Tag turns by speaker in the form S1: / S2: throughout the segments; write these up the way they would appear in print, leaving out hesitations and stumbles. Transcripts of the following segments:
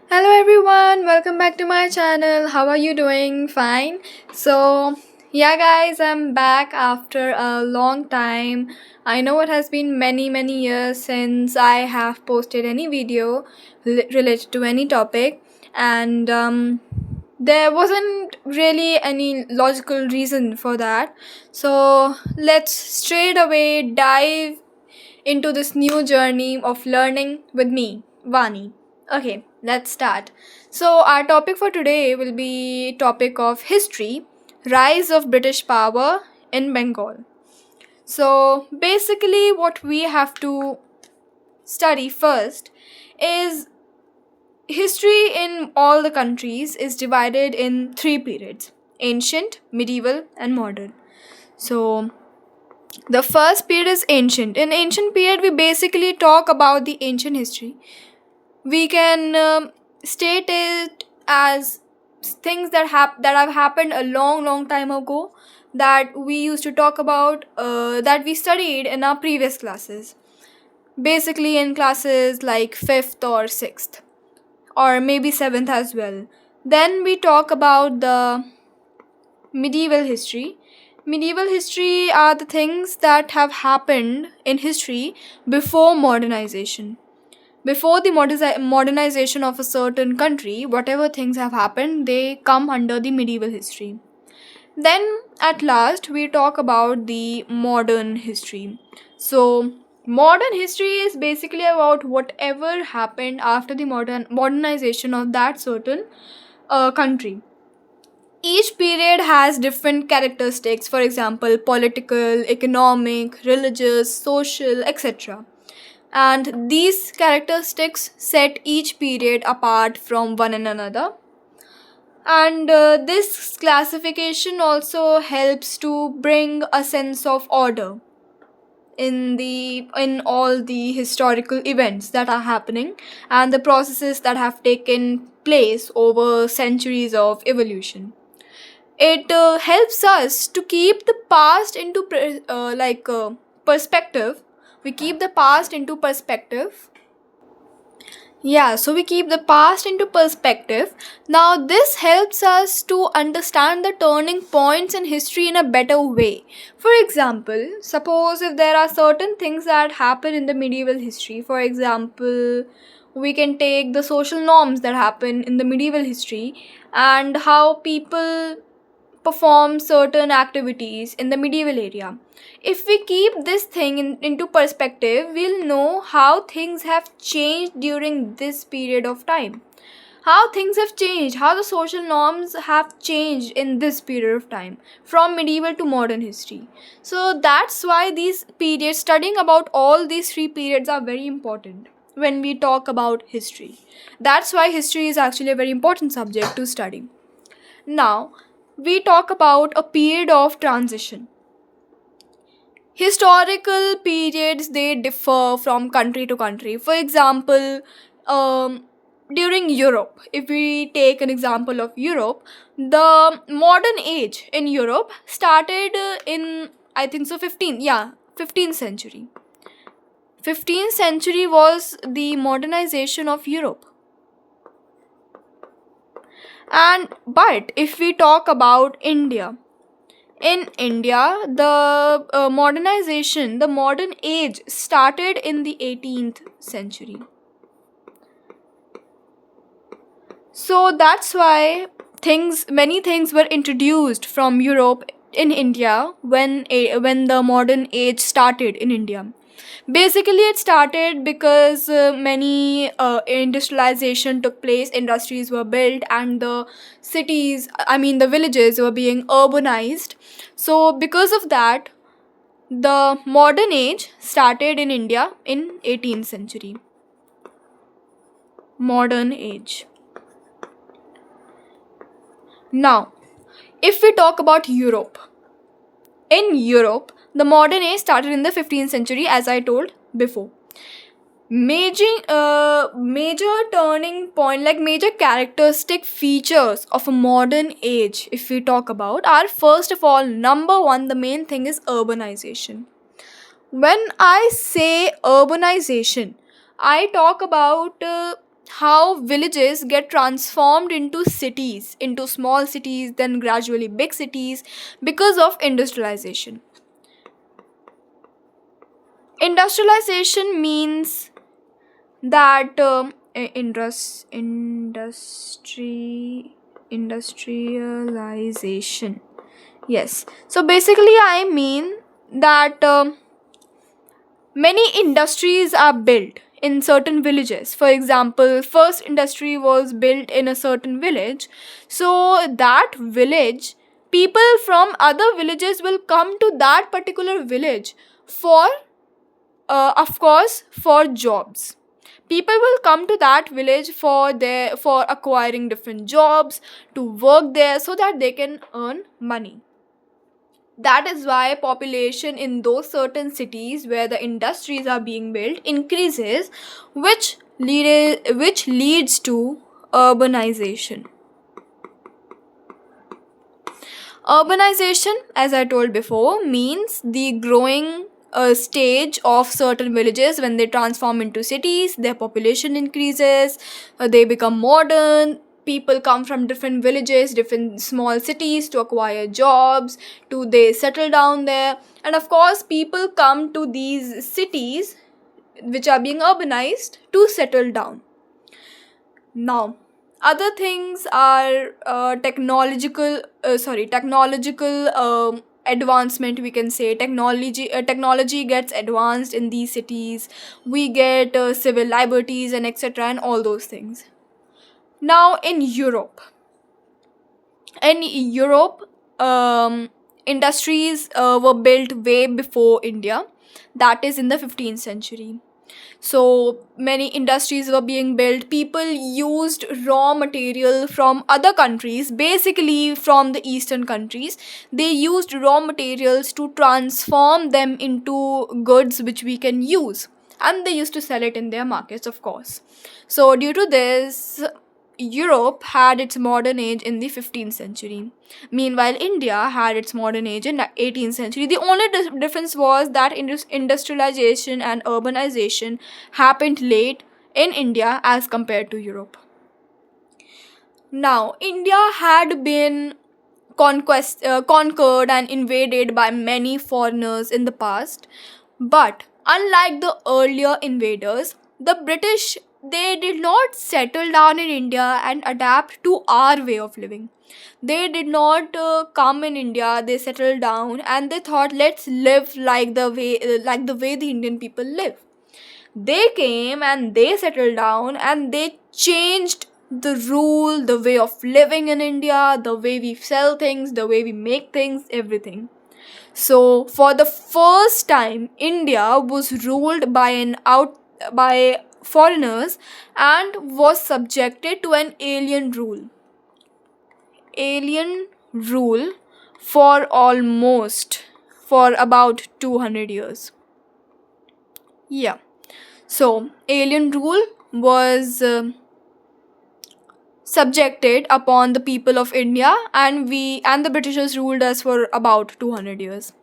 S1: Hello everyone, welcome back to my channel. How are you doing? Fine. Yeah guys, I'm back after a long time. I know it has been many years since I have posted any video related to any topic and there wasn't really any logical reason for that. So, let's straight away dive into this new journey of learning with me, Vani. Okay, let's start. So our topic for today will be topic of history, rise of British power in Bengal. So basically what we have to study first is history in all the countries is divided in three periods: ancient, medieval and modern. So the first period is ancient. In ancient period, we basically talk about the ancient history. We can state it as things that have happened a long time ago that we used to talk about that we studied in our previous classes. Basically, in classes like fifth or sixth, or maybe seventh as well. Then we talk about the medieval history. Medieval history are the things that have happened in history before modernization. Before the modernization of a certain country, whatever things have happened, they come under the medieval history. Then, at last, we talk about the modern history. So, modern history is basically about whatever happened after the modernization of that certain country. Each period has different characteristics, for example, political, economic, religious, social, etc. And these characteristics set each period apart from one another. And this classification also helps to bring a sense of order in all the historical events that are happening and the processes that have taken place over centuries of evolution. It helps us to keep the past into perspective. We keep the past into perspective. Yeah, so we keep the past into perspective. Now this helps us to understand the turning points in history in a better way. For example, suppose if there are certain things that happen in the medieval history, for example, we can take the social norms that happen in the medieval history and how people perform certain activities in the medieval area. If we keep this thing into perspective, we'll know how things have changed during this period of time. How things have changed, how the social norms have changed in this period of time from medieval to modern history. So that's why these periods, studying about all these three periods, are very important when we talk about history. That's why history is actually a very important subject to study. Now, we talk about a period of transition. Historical periods, they differ from country to country. For example, during Europe, if we take an example of Europe, the modern age in Europe started in, I think so, 15th century. 15th century was the modernization of Europe. And but if we talk about India, in India, the modernization, the modern age started in the 18th century. So that's why many things were introduced from Europe in India when the modern age started in India. Basically, it started because many industrialization took place, industries were built, and the the villages were being urbanized. So, because of that, the modern age started in India in 18th century. Modern age. Now, if we talk about Europe, in Europe, the modern age started in the 15th century, as I told before. Major turning point, like major characteristic features of a modern age, if we talk about, are first of all, number one, the main thing is urbanization. When I say urbanization, I talk about how villages get transformed into cities, into small cities, then gradually big cities because of industrialization. Industrialization means that industrialization. Yes. So basically, I mean that many industries are built in certain villages. For example, first industry was built in a certain village. So that village, people from other villages will come to that particular village for, of course, for jobs. People will come to that village for acquiring different jobs, to work there so that they can earn money. That is why population in those certain cities where the industries are being built increases, which leads to urbanization. Urbanization, as I told before, means the growing stage of certain villages. When they transform into cities, their population increases, they become modern. People come from different villages, different small cities to acquire jobs, to they settle down there. And of course, people come to these cities which are being urbanized to settle down. Now, other things are technological advancement. We can say technology gets advanced in these cities. We get civil liberties and etc. and all those things. Now, in Europe, industries were built way before India. That is in the 15th century. So many industries were being built. People used raw material from other countries, basically from the eastern countries. They used raw materials to transform them into goods which we can use, and they used to sell it in their markets, of course. So due to this, Europe had its modern age in the 15th century. Meanwhile, India had its modern age in the 18th century. The only difference was that industrialization and urbanization happened late in India as compared to Europe. Now, India had been conquered and invaded by many foreigners in the past, but unlike the earlier invaders, the British, they did not settle down in India and adapt to our way of living. They did not come in India. They settled down and they thought, let's live like the way the Indian people live. They came and they settled down and they changed the rule, the way of living in India, the way we sell things, the way we make things, everything. So for the first time, India was ruled by foreigners and was subjected to an alien rule for about 200 years. Yeah. So alien rule was subjected upon the people of India, and the Britishers ruled us for about 200 years.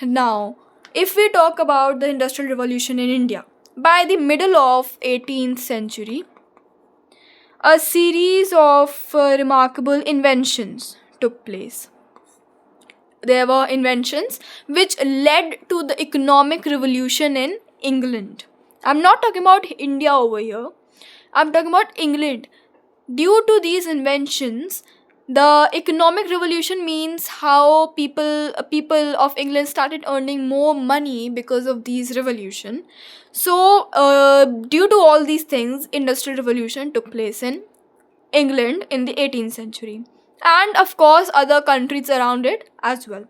S1: Now, if we talk about the Industrial Revolution in India, by the middle of 18th century, a series of remarkable inventions took place. There were inventions which led to the economic revolution in England. I'm not talking about India over here. I'm talking about England. Due to these inventions, the economic revolution means how people of England started earning more money because of these revolution. So due to all these things, industrial revolution took place in England in the 18th century, and of course other countries around it as well.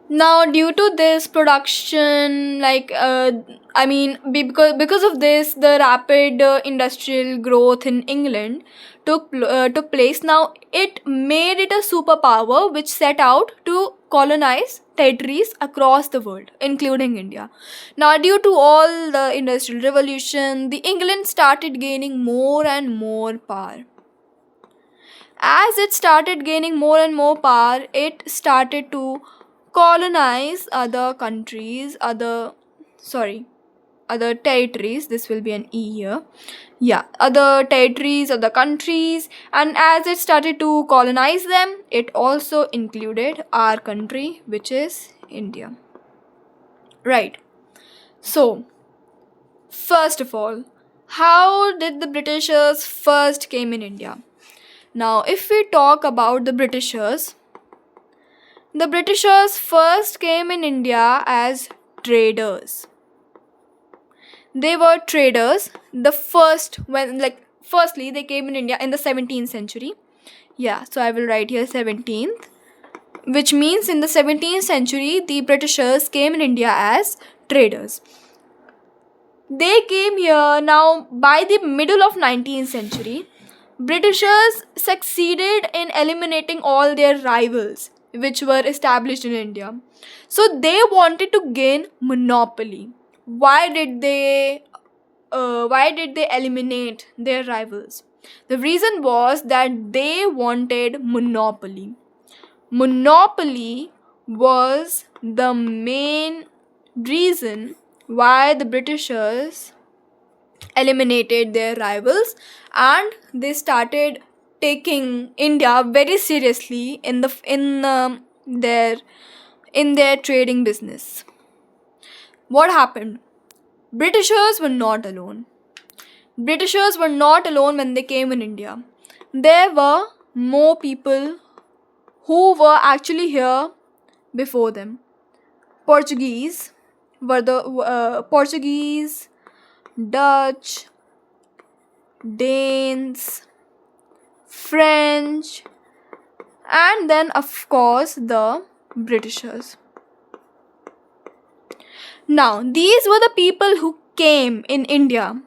S1: Now, due to this production, because of this, the rapid industrial growth in England took place. Now, it made it a superpower which set out to colonize territories across the world, including India. Now, due to all the industrial revolution, the England started gaining more and more power. As it started gaining more and more power, it started to colonize other countries, sorry, other territories. This will be an E here. Yeah, other territories, other countries, and as it started to colonize them, it also included our country, which is India. Right. So, first of all, how did the Britishers first came in India? Now, if we talk about the Britishers first came in India as traders. They were traders. The first, when like firstly they came in India in the 17th century. Yeah, so I will write here 17th, which means in the 17th century the Britishers came in India as traders. They came here. Now by the middle of 19th century, Britishers succeeded in eliminating all their rivals which were established in India. So they wanted to gain monopoly. Why did they eliminate their rivals? The reason was that they wanted monopoly. Monopoly was the main reason why the Britishers eliminated their rivals, and they started taking India very seriously in their trading business. What happened? Britishers were not alone. Britishers were not alone when they came in India. There were more people who were actually here before them. Portuguese were the Portuguese, Dutch, Danes, French, and then of course the Britishers. Now, these were the people who came in India,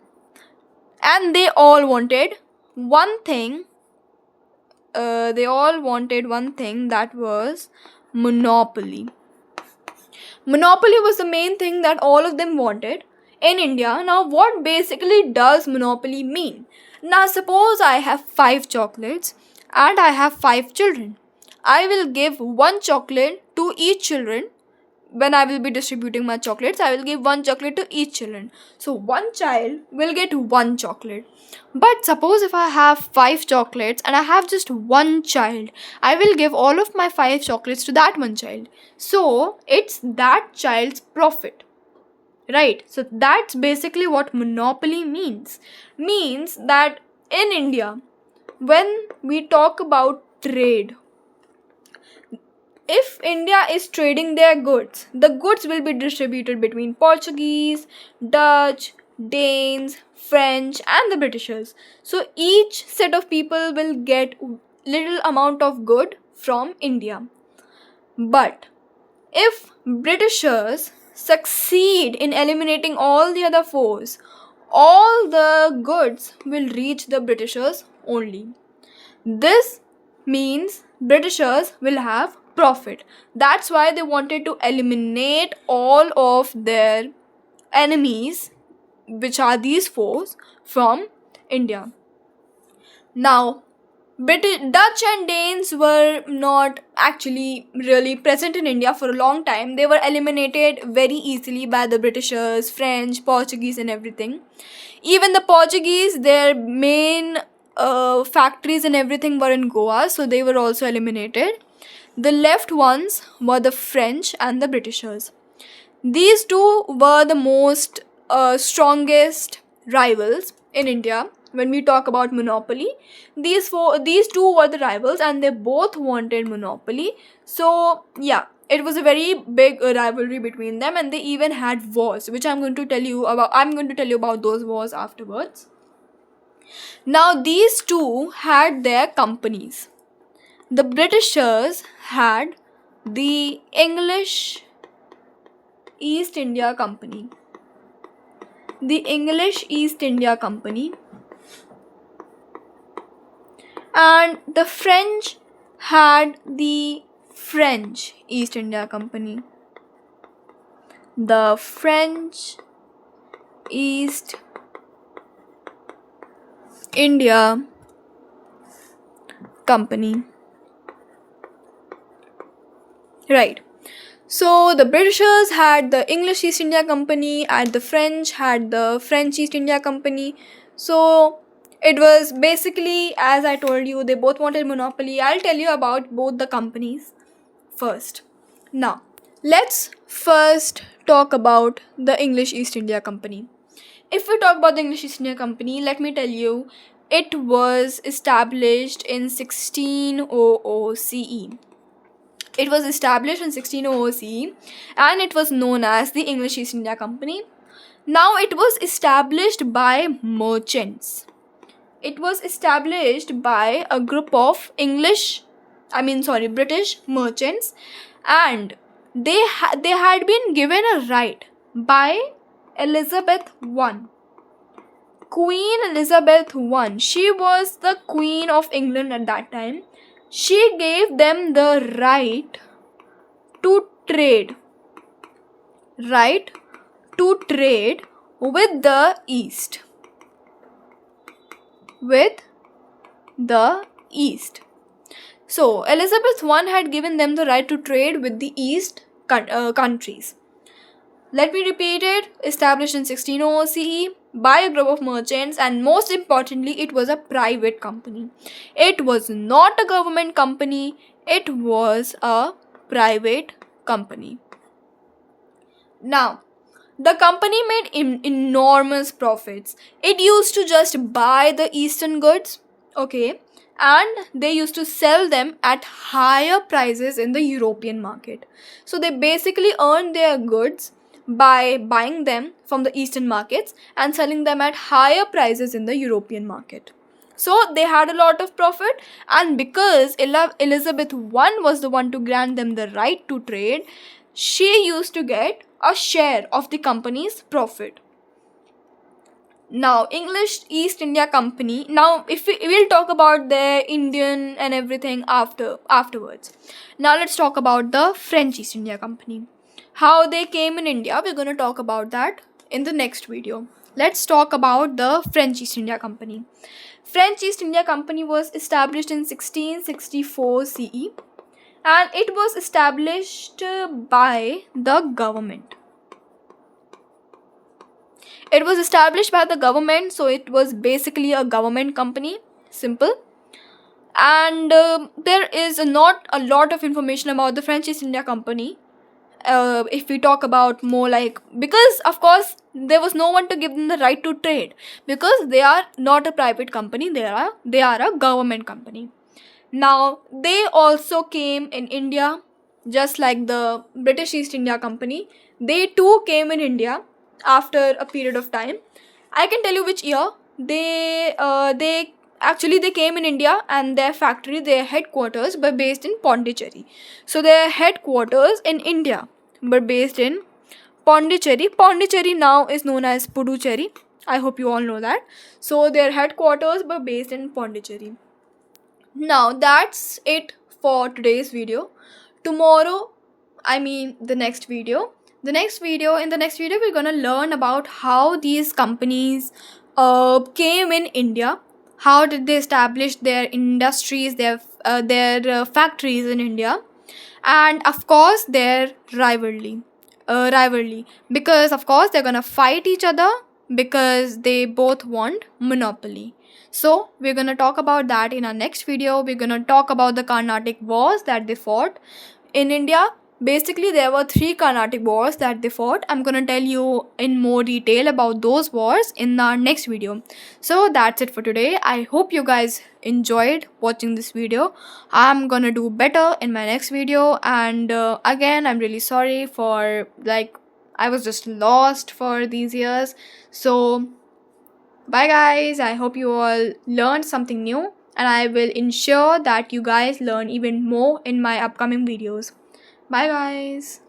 S1: and they all wanted one thing. They all wanted one thing, that was monopoly. Monopoly was the main thing that all of them wanted in India. Now, what basically does monopoly mean? Now, suppose I have 5 chocolates and I have 5 children. I will give one chocolate to each children. When I will be distributing my chocolates, I will give one chocolate to each children. So one child will get one chocolate. But suppose if I have 5 chocolates and I have just one child, I will give all of my 5 chocolates to that one child. So it's that child's profit. Right? So that's basically what monopoly means. Means that in India, when we talk about trade, if India is trading their goods, the goods will be distributed between Portuguese, Dutch, Danes, French, and the Britishers. So each set of people will get little amount of good from India. But if Britishers succeed in eliminating all the other foes, all the goods will reach the Britishers only. This means Britishers will have profit. That's why they wanted to eliminate all of their enemies, which are these foes, from India. Now, Dutch and Danes were not actually really present in India for a long time. They were eliminated very easily by the Britishers, French, Portuguese, and everything. Even the Portuguese, their main factories and everything were in Goa, so they were also eliminated. The left ones were the French and the Britishers. These two were the most strongest rivals in India. When we talk about monopoly, these two were the rivals, and they both wanted monopoly. So yeah, it was a very big rivalry between them, and they even had wars, which I'm going to tell you about. I'm going to tell you about those wars afterwards. Now these two had their companies. The Britishers had the English East India Company. The English East India Company. And the French had the French East India Company. The French East India Company. Right. So the Britishers had the English East India Company and the French had the French East India Company. So it was basically, as I told you, they both wanted monopoly. I'll tell you about both the companies first. Now, let's first talk about the English East India Company. If we talk about the English East India Company, let me tell you, it was established in 1600 CE. It was established in 1600 CE and it was known as the English East India Company. Now it was established by merchants. It was established by a group of British merchants, and they had been given a right by Elizabeth I. Queen Elizabeth I. She was the Queen of England at that time. She gave them the right to trade. Right to trade with the East. With the East. So, Elizabeth I had given them the right to trade with the East countries. Let me repeat it. Established in 1600 CE by a group of merchants, and most importantly, it was a private company. It was not a government company, it was a private company. Now, the company made enormous profits. It used to just buy the Eastern goods, okay, and they used to sell them at higher prices in the European market. So they basically earned their goods by buying them from the Eastern markets and selling them at higher prices in the European market. So they had a lot of profit, and because Elizabeth I was the one to grant them the right to trade, she used to get a share of the company's profit. Now, English East India Company. Now, if we'll talk about the Indian and everything afterwards. Now, let's talk about the French East India Company. How they came in India, we're going to talk about that in the next video. Let's talk about the French East India Company. French East India Company was established in 1664 CE, and it was established by the government. It was established by the government, so it was basically a government company. Simple. And there is not a lot of information about the French East India Company. If we talk about more like, because of course there was no one to give them the right to trade, because they are not a private company, they are a government company. Now, they also came in India, just like the British East India Company. They too came in India after a period of time. I can tell you which year. They came in India, and their headquarters were based in Pondicherry. So their headquarters in India were based in Pondicherry. Pondicherry now is known as Puducherry. I hope you all know that. So their headquarters were based in Pondicherry. Now that's it for today's video. Tomorrow, the next video. In the next video, we're gonna learn about how these companies came in India. How did they establish their industries, their factories in India, and of course their rivalry. Because of course they're gonna fight each other because they both want monopoly. So we're gonna talk about that in our next video. We're gonna talk about the Carnatic Wars that they fought in India. Basically, there were 3 Carnatic Wars that they fought. I'm gonna tell you in more detail about those wars in our next video. So that's it for today. I hope you guys enjoyed watching this video. I'm gonna do better in my next video, and again, I'm really sorry for I was just lost for these years. So bye guys. I hope you all learned something new, and I will ensure that you guys learn even more in my upcoming videos. Bye guys.